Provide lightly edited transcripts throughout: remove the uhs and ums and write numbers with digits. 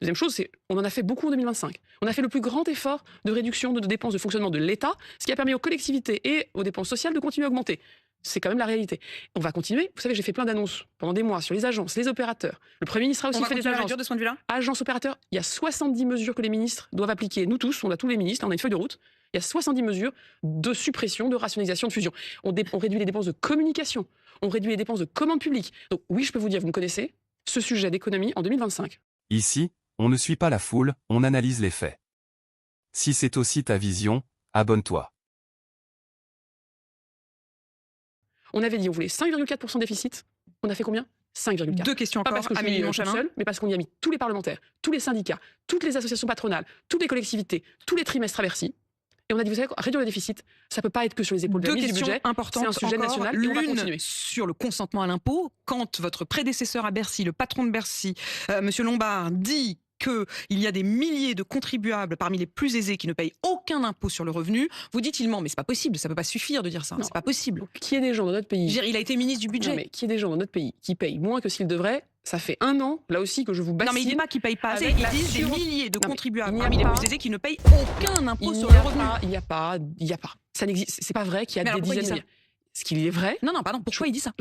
Deuxième chose, c'est on en a fait beaucoup en 2025. On a fait le plus grand effort de réduction de dépenses de fonctionnement de l'État, ce qui a permis aux collectivités et aux dépenses sociales de continuer à augmenter. C'est quand même la réalité. On va continuer. Vous savez, j'ai fait plein d'annonces pendant des mois sur les agences, les opérateurs. Le Premier ministre a aussi fait des agences. De ce point de vue-là, agences opérateurs, il y a 70 mesures que les ministres doivent appliquer. Nous tous, on a tous les ministres, on a une feuille de route. Il y a 70 mesures de suppression, de rationalisation, de fusion. On réduit les dépenses de communication. On réduit les dépenses de commande publique. Donc oui, je peux vous dire, vous me connaissez, ce sujet d'économie en 2025. Ici, on ne suit pas la foule, on analyse les faits. Si c'est aussi ta vision, abonne-toi. On avait dit on voulait 5,4% de déficit. On a fait combien? 5,4. Deux questions Pas encore, parce que je Amélie suis Montchalin. seule, mais parce qu'on y a mis tous les parlementaires, tous les syndicats, toutes les associations patronales, toutes les collectivités, tous les trimestres à Bercy. Et on a dit, vous savez quoi, réduire le déficit, ça ne peut pas être que sur les épaules de la Deux ministre du questions budget. importantes. C'est un sujet encore. national et on va L'une continuer. sur le consentement à l'impôt. Quand votre prédécesseur à Bercy, le patron de Bercy, Monsieur Lombard, dit qu'il y a des milliers de contribuables parmi les plus aisés qui ne payent aucun impôt sur le revenu, vous dites il ment, mais c'est pas possible, ça peut pas suffire de dire ça, c'est pas possible. Qu'il y ait des gens dans notre pays. Il a été ministre du budget. Non, mais qu'il y ait des gens dans notre pays qui payent moins que ce qu'ils devraient, ça fait 1 an, là aussi, que je vous bassine. Non, mais il dit pas qu'ils payent pas assez, avec ils la disent des sur- milliers de Non, mais contribuables il n'y a parmi les pas- plus aisés qui ne payent aucun impôt sur Il le n'y a revenu. pas, il n'y a pas. Ça n'existe. C'est pas vrai qu'il y a Mais alors des pourquoi il dizaines de dit milliers. Ce qu'il est vrai. Non, pardon, pourquoi il dit ça?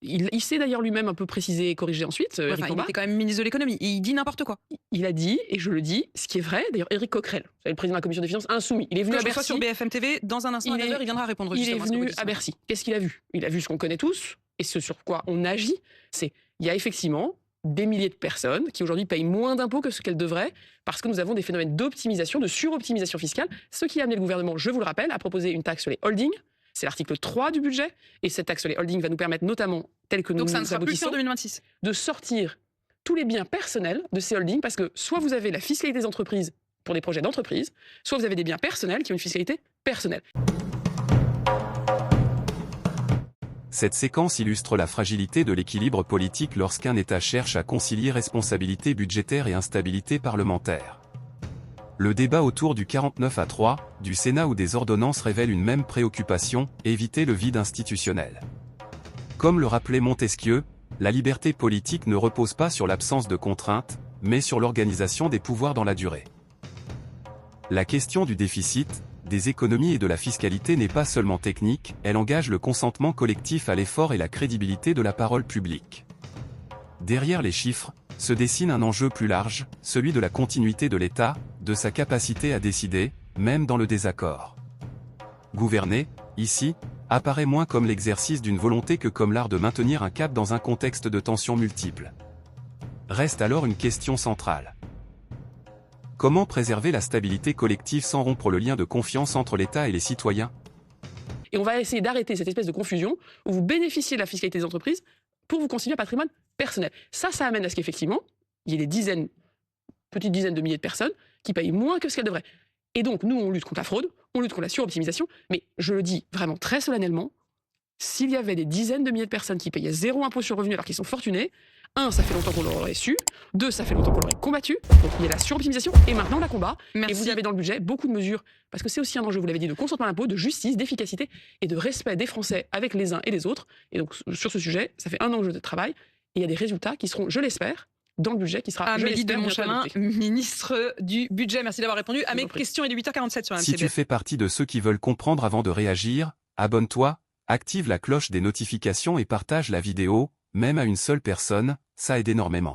Il s'est d'ailleurs lui-même un peu précisé et corrigé ensuite. Ouais, Éric enfin, il Lombard. était quand même ministre de l'économie. Il dit n'importe quoi. Il a dit, et je le dis, ce qui est vrai. D'ailleurs, Éric Coquerel, le président de la commission des finances, insoumis. Il est venu Que à je reçois Bercy. sur BFM TV dans un instant. Il est- Il viendra répondre. Il est justement à ce que vous venu dites. à Bercy. Qu'est-ce qu'il a vu? Il a vu ce qu'on connaît tous, et ce sur quoi on agit. C'est il y a effectivement des milliers de personnes qui aujourd'hui payent moins d'impôts que ce qu'elles devraient, parce que nous avons des phénomènes d'optimisation, de suroptimisation fiscale, ce qui a amené le gouvernement, je vous le rappelle, à proposer une taxe sur les holdings. C'est l'article 3 du budget, et cette taxe sur les holdings va nous permettre notamment, tel que nous Donc ça ne sera plus aboutissons, sur 2026. de sortir tous les biens personnels de ces holdings, parce que soit vous avez la fiscalité des entreprises pour des projets d'entreprise, soit vous avez des biens personnels qui ont une fiscalité personnelle. Cette séquence illustre la fragilité de l'équilibre politique lorsqu'un État cherche à concilier responsabilité budgétaire et instabilité parlementaire. Le débat autour du 49-3 du Sénat ou des ordonnances révèle une même préoccupation, éviter le vide institutionnel. Comme le rappelait Montesquieu, la liberté politique ne repose pas sur l'absence de contraintes, mais sur l'organisation des pouvoirs dans la durée. La question du déficit, des économies et de la fiscalité n'est pas seulement technique, elle engage le consentement collectif à l'effort et la crédibilité de la parole publique. Derrière les chiffres, se dessine un enjeu plus large, celui de la continuité de l'État, de sa capacité à décider, même dans le désaccord. Gouverner, ici, apparaît moins comme l'exercice d'une volonté que comme l'art de maintenir un cap dans un contexte de tensions multiples. Reste alors une question centrale. Comment préserver la stabilité collective sans rompre le lien de confiance entre l'État et les citoyens? Et on va essayer d'arrêter cette espèce de confusion où vous bénéficiez de la fiscalité des entreprises pour vous constituer un patrimoine personnel. Ça amène à ce qu'effectivement, il y ait des petites dizaines de milliers de personnes qui payent moins que ce qu'elles devraient. Et donc, nous, on lutte contre la fraude, on lutte contre la suroptimisation, mais je le dis vraiment très solennellement, s'il y avait des dizaines de milliers de personnes qui payaient 0 impôt sur le revenu alors qu'ils sont fortunés, 1, ça fait longtemps qu'on l'aurait su, 2, ça fait longtemps qu'on l'aurait combattu, donc il y a la suroptimisation, et maintenant on la combat. Merci. Et vous avez dans le budget beaucoup de mesures, parce que c'est aussi un enjeu, vous l'avez dit, de consentement à l'impôt, de justice, d'efficacité et de respect des Français avec les uns et les autres. Et donc sur ce sujet, ça fait 1 an que je travaille, et il y a des résultats qui seront, je l'espère, dans le budget qui sera, Amélie de bientôt Montchalin, adopté. ministre du budget. Merci d'avoir répondu à Je mes vous en prie. questions. Il est 8h47 sur Si MCB. tu fais partie de ceux qui veulent comprendre avant de réagir, abonne-toi, active la cloche des notifications et partage la vidéo, même à une seule personne, ça aide énormément.